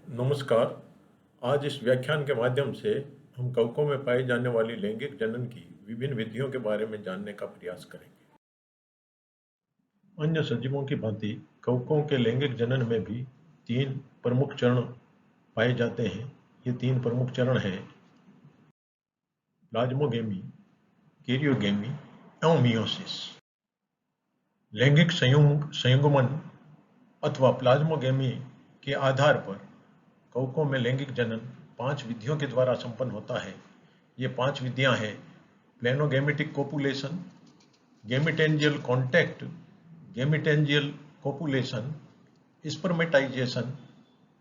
नमस्कार। आज इस व्याख्यान के माध्यम से हम कवकों में पाई जाने वाली लैंगिक जनन की विभिन्न विधियों के बारे में जानने का प्रयास करेंगे। अन्य सजीवों की भांति कवकों के लैंगिक जनन में भी तीन प्रमुख चरण पाए जाते हैं। ये तीन प्रमुख चरण हैं प्लाज्मोगेमी, कैरियोगेमी एवं मियोसिस। लैंगिक संयुग्मन अथवा प्लाज्मोगेमी के आधार पर कवकों में लैंगिक जनन 5 विधियों के द्वारा संपन्न होता है। ये 5 विधियां हैं प्लेनोगेमेटिक copulation, gametangial contact, gametangial copulation, spermatization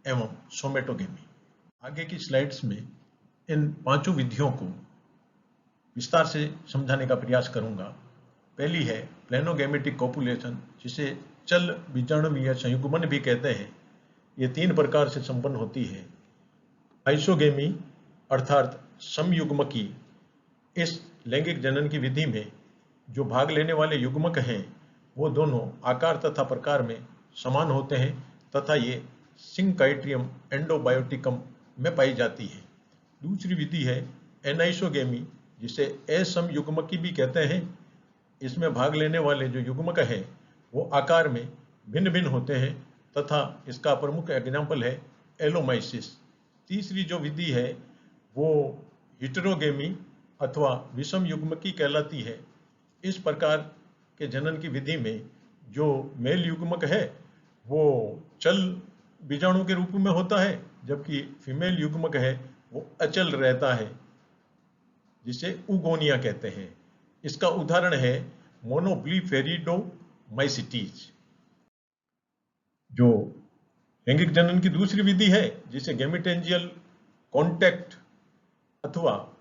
एवं सोमेटोगेमी। आगे की स्लाइड्स में इन 5 विधियों को विस्तार से समझाने का प्रयास करूंगा। पहली है प्लेनोगेमेटिक कोपुलेशन, जिसे चल बीजाणुवीय संयुग्मन भी कहते हैं। ये 3 प्रकार से संपन्न होती है। आइसोगेमी अर्थात समयुग्मकी। इस लैंगिक जनन की विधि में जो भाग लेने वाले युग्मक हैं वो दोनों आकार तथा प्रकार में समान होते हैं तथा ये सिंकाइट्रियम एंडोबायोटिकम में पाई जाती है। दूसरी विधि है एनाइसोगेमी, जिसे असमयुग्मकी भी कहते हैं। इसमें भाग लेने वाले जो युग्मक हैं वो आकार में भिन्न भिन्न होते हैं तथा इसका प्रमुख एग्जाम्पल है एलोमाइसिस। तीसरी जो विधि है वो हिटेरोगेमी अथवा विषम युग्मकी कहलाती है। इस प्रकार के जनन की विधि में जो मेल युग्मक है वो चल बीजाणु के रूप में होता है, जबकि फीमेल युग्मक है वो अचल रहता है, जिसे उगोनिया कहते हैं। इसका उदाहरण है मोनोब्लीफेरिडोमाइसिटीज। जो लैंगिक जनन की दूसरी विधि है जिसे गेमिटेंजियल कॉन्टैक्ट अथवा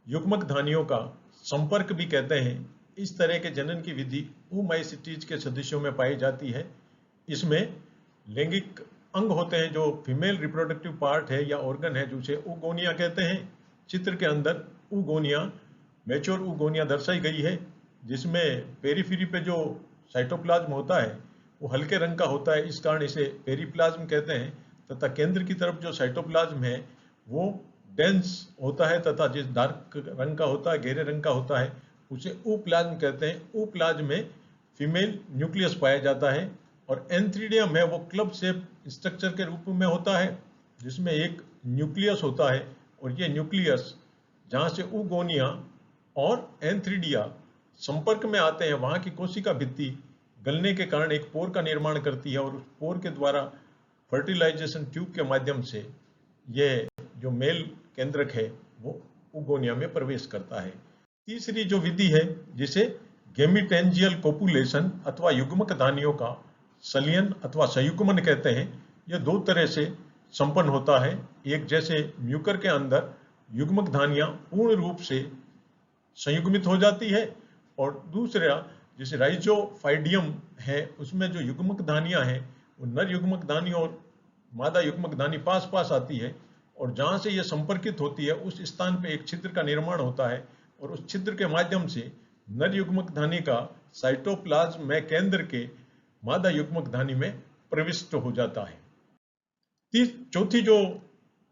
युग्मक धानियों का संपर्क भी कहते हैं। इस तरह के जनन की विधि ओमाइसिटीज के सदस्यों में पाई जाती है। इसमें लैंगिक अंग होते हैं जो फीमेल रिप्रोडक्टिव पार्ट है या ऑर्गन है, जो उसे उगोनिया कहते हैं। चित्र के अंदर उगोनिया, मैच्योर उगोनिया दर्शाई गई है, जिसमें पेरीफेरी पे जो साइटोप्लाज्म होता है वो हल्के रंग का होता है, इस कारण इसे पेरीप्लाज्म कहते हैं। तथा केंद्र की तरफ जो साइटोप्लाज्म है वो डेंस होता है तथा जिस डार्क रंग का होता है, गहरे रंग का होता है, उसे ऊप्लाज्म कहते हैं। ऊप्लाज्म में फीमेल न्यूक्लियस पाया जाता है और एंथ्रीडियम है वो क्लब शेप स्ट्रक्चर के रूप में होता है, जिसमें एक न्यूक्लियस होता है और ये न्यूक्लियस जहाँ से उगोनिया और एंथ्रीडिया संपर्क में आते हैं वहाँ की कोशिका भित्ति गलने के कारण एक पोर का निर्माण करती है और उस पोर के द्वारा फर्टिलाइजेशन ट्यूब के माध्यम से ये जो मेल केंद्रक है वो उगोनिया में प्रवेश करता है। तीसरी जो विधि है जिसे गेमिटेंजियल कोपुलेशन अथवा युग्मक धानियों का सलियन अथवा संयुग्मन कहते हैं, यह 2 तरह से संपन्न होता है। एक जैसे म्यूकर के अंदर युग्मक धानियां पूर्ण रूप से संयुग्मित हो जाती है और दूसरा जैसे राइजोफाइडियम है उसमें जो युग्मक धानियां हैं वो नर युग्मक धानी और मादा युग्मक धानी पास पास आती है और जहां से ये संपर्कित होती है उस स्थान पे एक छिद्र का निर्माण होता है और उस छिद्र के माध्यम से नर युग्मक धानी का साइटोप्लाज्म में केंद्र के मादा युग्मक धानी में प्रविष्ट हो जाता है। चौथी जो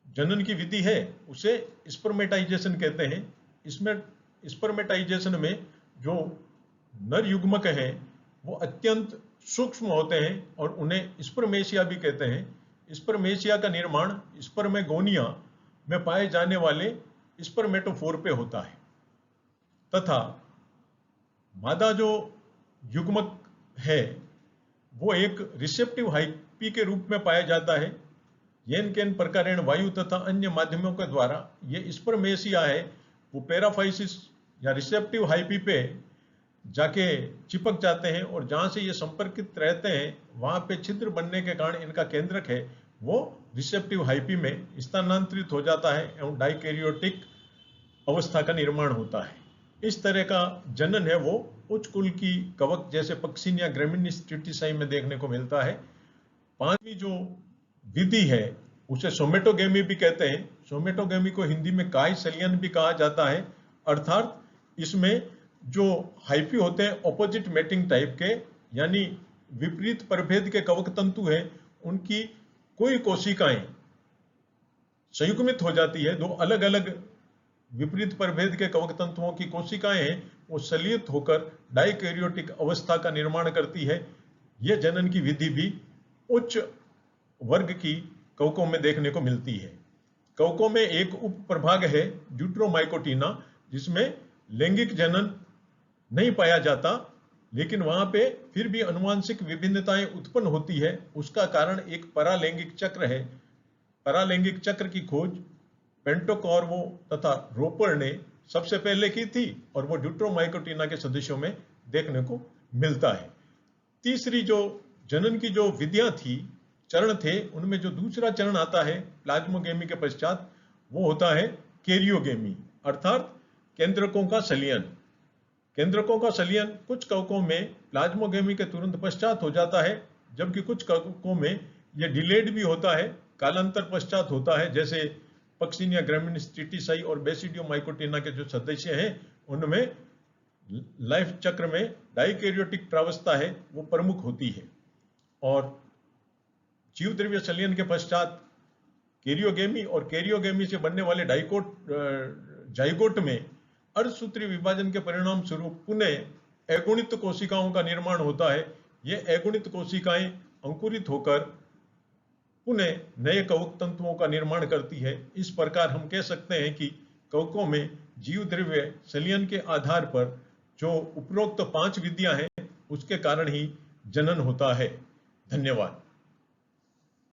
जनन की विधि है उसे स्पर्मेटाइजेशन कहते हैं। इसमें स्पर्मेटाइजेशन में जो नर युग्मक हैं वो अत्यंत सूक्ष्म होते हैं और उन्हें स्पर्मेशिया भी कहते हैं। स्पर्मेशिया का निर्माण स्पर्मेगोनिया में पाए जाने वाले स्पर्मेटोफोर पे होता है तथा मादा जो युग्मक है वो एक रिसेप्टिव हाइपी के रूप में पाया जाता है। येन केन प्रकारेण वायु तथा अन्य माध्यमों के द्वारा ये स्पर्मेशिया है वो पैराफाइसिस या रिसेप्टिव हाइपी पे जाके चिपक जाते हैं और जहां से ये संपर्कित रहते हैं वहां पे छिद्र बनने के कारण इनका केंद्रक है वो रिसेप्टिव हाइपी में स्थानांतरित हो जाता है एवं डाइकैरियोटिक अवस्था का निर्माण होता है। इस तरह का जनन है वो उच्च कुल की कवक जैसे पक्सिन या ग्रेमिनिस ट्यूटिसाई में देखने को मिलता है। 5वीं जो विधि है उसे सोमेटोगेमी भी कहते हैं। सोमेटोगेमी को हिंदी में काय सलियन भी कहा जाता है, अर्थात इसमें जो हाइपी होते हैं ऑपोजिट मैटिंग टाइप के, यानी विपरीत प्रभेद के कवक तंतु है, उनकी कोई कोशिकाएं संयुग्मित हो जाती है, दो अलग अलग विपरीत प्रभेद के कवक तंतुओं की कोशिकाएं हैं, वो संलियित होकर डाइकैरियोटिक अवस्था का निर्माण करती है। यह जनन की विधि भी उच्च वर्ग की कवकों में देखने को मिलती है। कवकों में एक उप प्रभाग है ड्यूट्रोमाइकोटिना, जिसमें लैंगिक जनन नहीं पाया जाता, लेकिन वहां पे फिर भी अनुवांशिक विभिन्नताएं उत्पन्न होती है। उसका कारण एक परालैंगिक चक्र है। परालैंगिक चक्र की खोज पेंटोकॉर्वो तथा रोपर ने सबसे पहले की थी और वो ड्यूट्रोमाइकोटिना के सदस्यों में देखने को मिलता है। तीसरी जो जनन की जो विधियां थी, चरण थे, उनमें जो दूसरा चरण आता है प्लाज्मोगेमी के पश्चात, वो होता है कैरियोगेमी, अर्थात केंद्रकों का सलियन। केंद्रकों का सलियन कुछ कवकों में प्लाज्मोगेमी के तुरंत पश्चात हो जाता है, जबकि कुछ कवकों में यह डिलेड भी होता है, कालांतर पश्चात होता है। जैसे पक्सिनिया ग्रामिनीस ट्रिटिसाई और बेसिडियोमाइकोटिना के जो सदस्य हैं, उनमें लाइफ चक्र में डाइकैरियोटिक प्रावस्था है, वो प्रमुख होती है। और जीव द्रव्य सलियन के पश्चात कैरियोगेमी और कैरियोगेमी से बनने वाले जाइगोट में अर्धसूत्री विभाजन के परिणाम स्वरूप पुनः अगुणित कोशिकाओं का निर्माण होता है। ये अगुणित कोशिकाएं अंकुरित होकर पुनः नए कवक तंतुओं का निर्माण करती है। इस प्रकार हम कह सकते हैं कि कवकों में जीव द्रव्य सलियन के आधार पर जो उपरोक्त 5 विधियां हैं, उसके कारण ही जनन होता है। धन्यवाद।